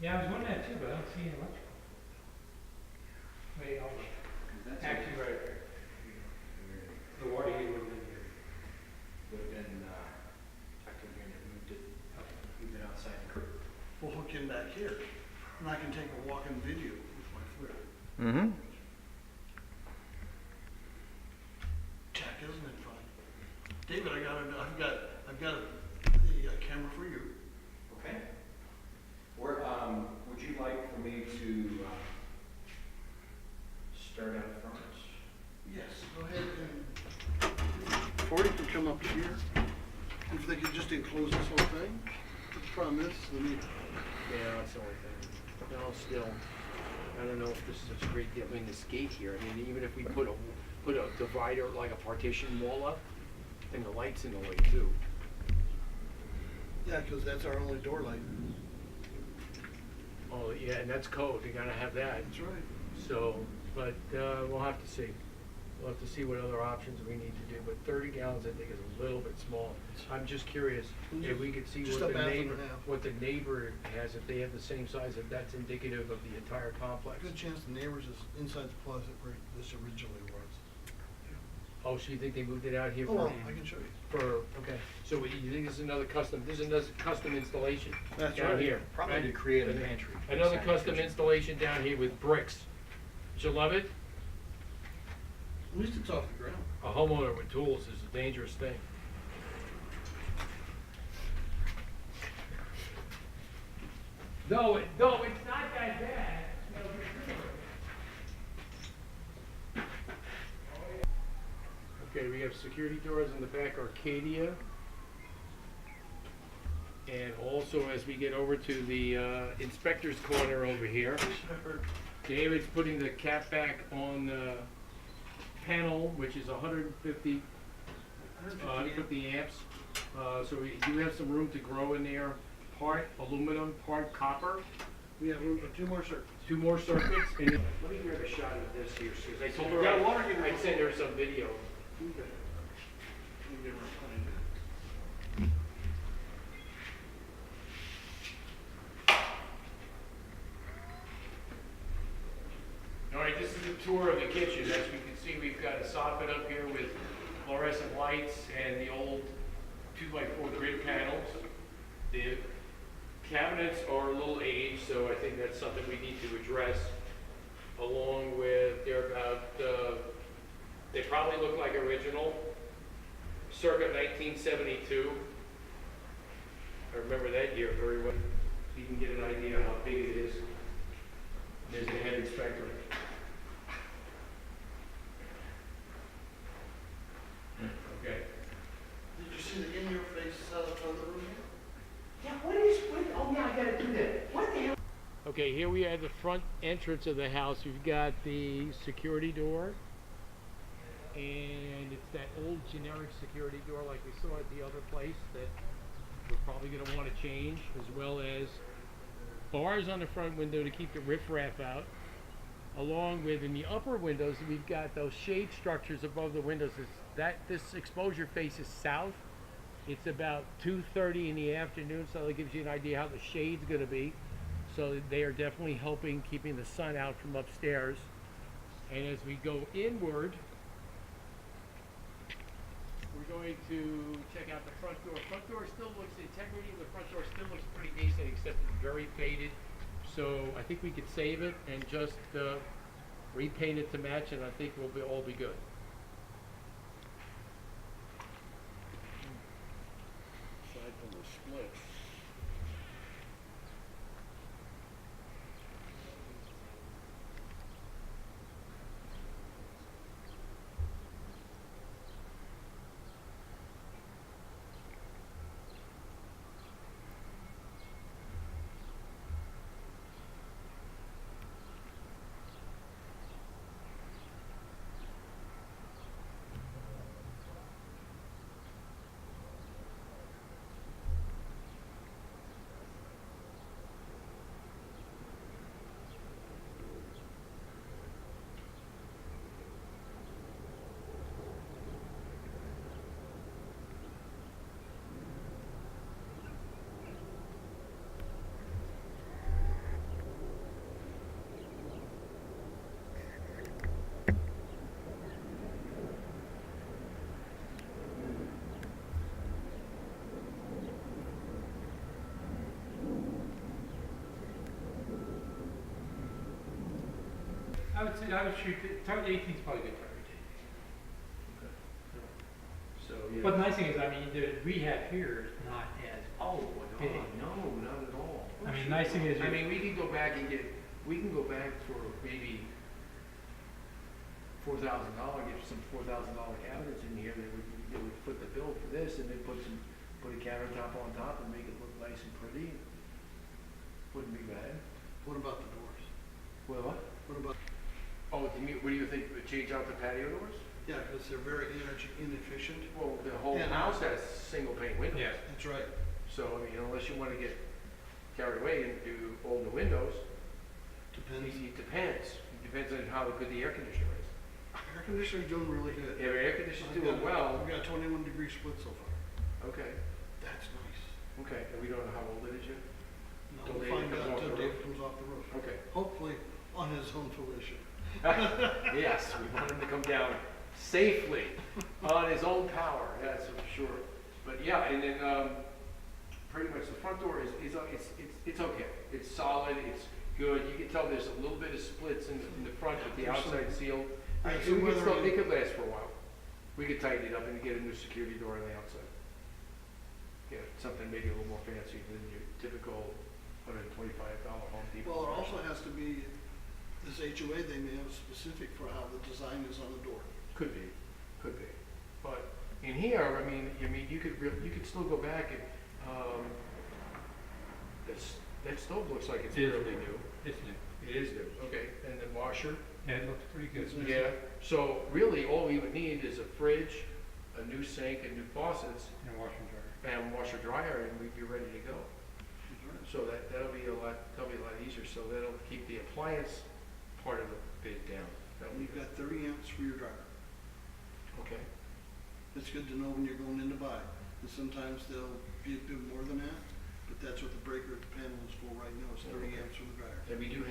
Yeah, I was wondering that too, but I don't see any electrical. Wait, I'll look. That's Actually, right there. The water heater would have been here. would have been tucked in here and moved it outside the curb. We'll hook in back here, and I can take a walk-in video with my flip. Mm-hmm. Check, isn't it fun? David, I've got a camera for you. Okay. Or would you like for me to start out first? Yes, go ahead and, or you can come up here, if they could just enclose this whole thing. The problem is, Yeah, that's the only thing. No, still, I don't know if this is a great deal. I mean, this gate here, I mean, even if we put a divider, like a partition wall up, then the light's in the way too. yeah, because that's our only door light. Oh, yeah, and that's code, you gotta have that. That's right. So, but, we'll have to see. We'll have to see what other options we need to do, but 30 gallons I think is a little bit small. I'm just curious if we could see Just what a the bathroom neighbor, and a half. what the neighbor has, if they have the same size, if that's indicative of the entire complex. Good chance the neighbors is inside the closet where this originally was. Oh, so you think they moved it out here Oh, for? well, I can show you. Okay, so you think this is another custom installation? That's down right. here? Probably right? to create a pantry. Another Sanitary. custom installation down here with bricks. Did you love it? At least it's off the ground. A homeowner with tools is a dangerous thing. No, it's not that bad. No, for sure. Okay, we have security doors in the back Arcadia. And also as we get over to the inspector's corner over here, David's putting the cap back on the panel, which is 150 amps. So we do have some room to grow in there, part aluminum, part copper. We have room for 2 more circuits. 2 more circuits. And let me grab a shot of this here, Susan. I told her Yeah, water heater. I'd send her some video. Okay. Let me get her behind it. All right, this is a tour of the kitchen. As you can see, we've got a soffit up here with fluorescent lights and the old 2x4 grid panels. The cabinets are a little aged, so I think that's something we need to address. Along with, they're about, they probably look like original, circa 1972. I remember that year very well. So you can get an idea how big it is. There's the head inspector. Okay. Did you see the in-your-face setup on the room here? Oh yeah, I gotta do that. What the hell? Okay, here we are at the front entrance of the house. We've got the security door. And it's that old generic security door like we saw at the other place that we're probably gonna want to change, as well as bars on the front window to keep the riffraff out. Along with, in the upper windows, we've got those shade structures above the windows. This exposure faces south. It's about 2:30 in the afternoon, so that gives you an idea how the shade's going to be. So they are definitely helping keeping the sun out from upstairs. And as we go inward, we're going to check out the front door. Front door still looks, the integrity of the front door still looks pretty decent, except it's very faded. So I think we could save it and just repaint it to match, and I think we'll all be good. Aside from the split. I would say, I would shoot, target 18 is probably a good target date. So, yeah. But the nice thing is, I mean, the rehab here is not as Oh, big. no, not at all. I mean, nice thing is, I mean, we can go back for maybe $4,000, get some $4,000 cabinets in here, they would foot the bill for this, and then put a countertop on top and make it look nice and pretty. Wouldn't be bad. What about the doors? Well, what? What about, Oh, what do you think, change out the patio doors? yeah, because they're very energy inefficient. Well, the whole Yeah. house has single pane windows. Yeah. That's right. So, I mean, unless you wanna get carried away and do all new windows, Depends. it depends. It depends on how good the air conditioner is. Air conditioner's doing really good. If air conditioner's doing well, We got 21-degree split so far. okay, That's nice. okay, and we don't know how old it is yet? No, Till we'll Dave find comes out off until the Dave roof. comes off the roof. Okay. Hopefully on his own fruition. Yes, we want him to come down safely on his own power, that's for sure. But yeah, and then, pretty much the front door it's okay. It's solid, it's good. You can tell there's a little bit of splits in the front with the There's some- outside seal. there's So some we could still, weathering. it could last for a while. We could tighten it up and get a new security door on the outside. Yeah, something maybe a little more fancy than your typical $125 Home Depot. Well, it also has to be, this HOA, they may have specific for how the design is on the door. Could be. But in here, I mean, you could still go back and, that stove looks like it's It is fairly new. new. It's new. It is new, okay, and the washer. Yeah, it looks pretty good. It's- Yeah, so really, all we would need is a fridge, a new sink, and new faucets, And wash and dryer. and washer dryer, and we'd be ready to go. So that'll be a lot easier, so that'll keep the appliance part of the bid down. That'll And be you've good. got 30 amps for your dryer. Okay, It's good to know when you're going in to buy. And sometimes they'll do more than that, but that's what the breaker at the panel is for right now, is 30 Okay. amps for the dryer. and we do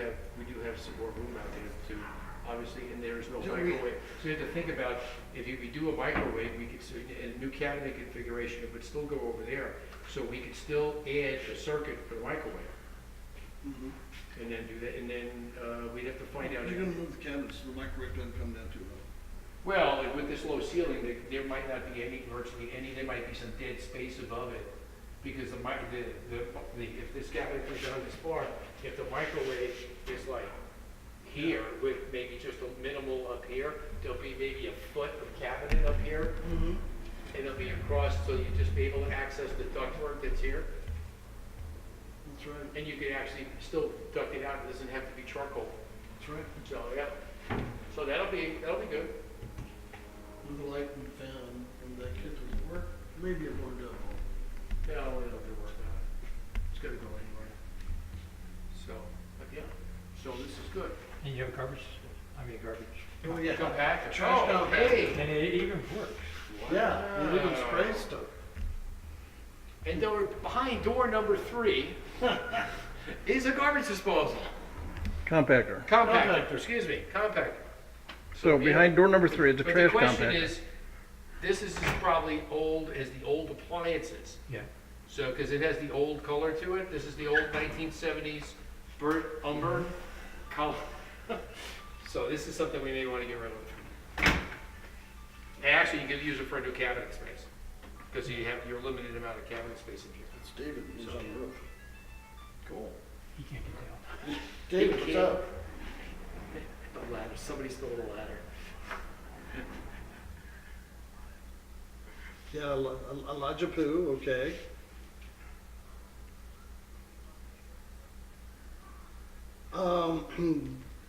have some more room out there too, obviously, and there's no Do we- microwave. So you have to think about, if we do a microwave, we could, in a new cabinet configuration, it would still go over there. So we could still add a circuit for the microwave, Mhm. and then do that, and then, we'd have to find out. You're gonna move the cabinets, so the microwave doesn't come down too low. Well, with this low ceiling, there might not be virtually any, there might be some dead space above it. Because if this cabinet is down this far, if the microwave is like here, with maybe just a minimal up here, there'll be maybe a foot of cabinet up here, Mm-hmm. and it'll be across, so you'll just be able to access the ductwork that's here. That's right, And you can actually still duct it out, it doesn't have to be charcoal. that's right. So, yeah, so that'll be good. With the light and fan and that kitchen work, maybe it won't do. Yeah, it'll be working out. It's gonna go anywhere. So, but yeah, so this is good. And you have garbage, garbage. Oh, yeah. Compactor. Trash Oh, compactor. hey. And it even works. Yeah, you even spray stuff. And behind door number 3 is a garbage disposal. Compactor. Compactor, excuse me, compactor. So yeah. behind door number 3 is a But trash the question compactor. is, this is as probably old as the old appliances. Yeah. So, because it has the old color to it, this is the old 1970s burnt umber color. So this is something we may want to get rid of. And actually, you could use it for a new cabinet space, because you're limited amount of cabinet space in here. It's David, who's on the roof. Cool. He can't get down. David, what's up? The ladder, somebody stole the ladder. Yeah, Elijah Poo, okay.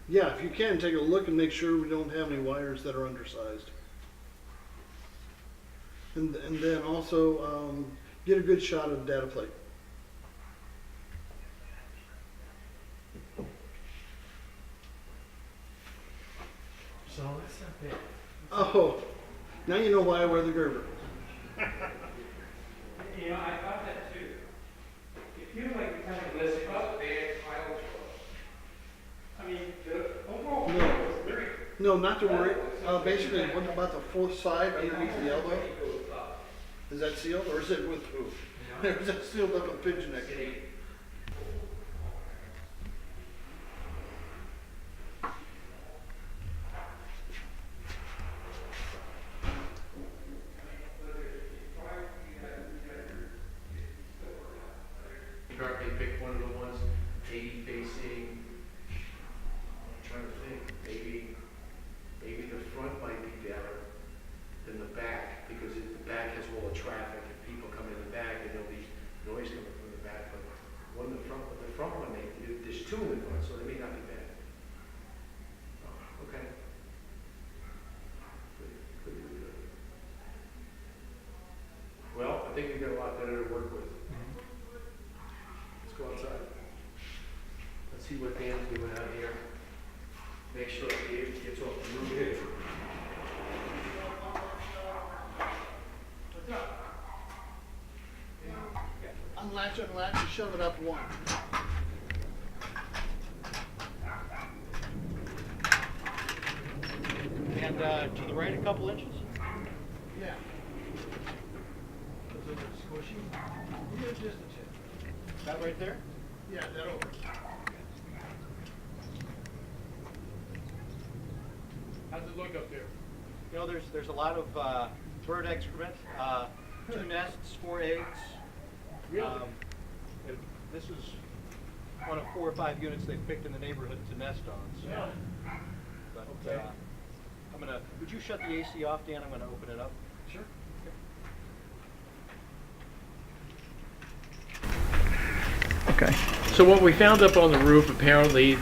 Yeah, if you can, take a look and make sure we don't have any wires that are undersized. And then also, get a good shot of the data plate. So that's not bad. Oh, now you know why I wear the Gerber. You know, I thought that too. It feels like kind of less up bad tile job. I mean, the overall No. feel is very. No, not to worry. Basically, what about the fourth side underneath the elbow? Is that sealed or is it with who? Is that sealed up with pigeon neck? maybe facing, I'm trying to think, maybe the front might be better than the back, because the back has all the traffic, and people come in the back, and there'll be noise coming from the back, but the front one, there's two in the front, so they may not be bad. Oh, okay. Good. Well, I think we've got a lot better to work with. Let's go outside. Let's see what Dan's doing out here. Make sure Dave gets off the roof here. What's up? Unlatch, and shove it up one. And to the right a couple inches? Yeah. A little squishy. Yeah, just a tip. That right there? Yeah, that over. How's it look up there? You know, there's a lot of bird excrement, 2 nests, 4 eggs. Really? And this is one of 4 or 5 units they've picked in the neighborhood to nest on. So. Yeah. But Okay. would you shut the AC off, Dan? I'm gonna open it up. Sure. Okay. So what we found up on the roof, apparently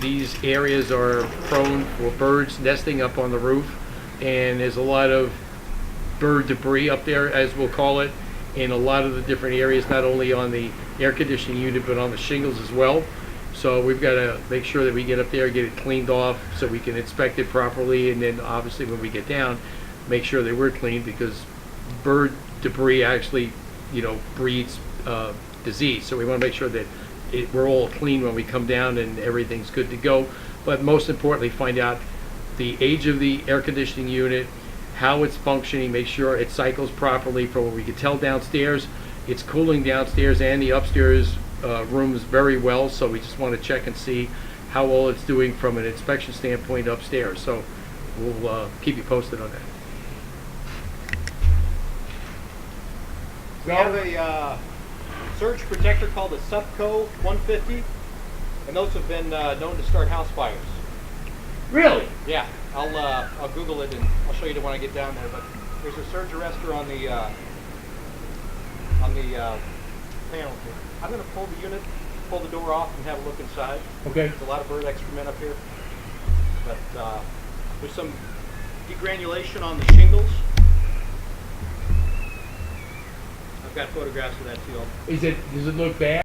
these areas are prone for birds nesting up on the roof, and there's a lot of bird debris up there, as we'll call it, in a lot of the different areas, not only on the air conditioning unit, but on the shingles as well. So we've got to make sure that we get up there, get it cleaned off so we can inspect it properly, and then obviously when we get down, make sure that we're clean, because bird debris actually, breeds disease. So we want to make sure that we're all clean when we come down and everything's good to go. But most importantly, find out the age of the air conditioning unit, how it's functioning, make sure it cycles properly. From what we can tell downstairs, it's cooling downstairs and the upstairs rooms very well. So we just want to check and see how well it's doing from an inspection standpoint upstairs. So we'll keep you posted on that. We have a surge protector called a Subco 150, and those have been known to start house fires. Really? Yeah, I'll Google it and I'll show you when I get down there. But there's a surge arrestor on the panel here. I'm going to pull the unit, pull the door off, and have a look inside. Okay. There's a lot of bird excrement up here, but there's some degranulation on the shingles. I've got photographs of that too. Does it look bad?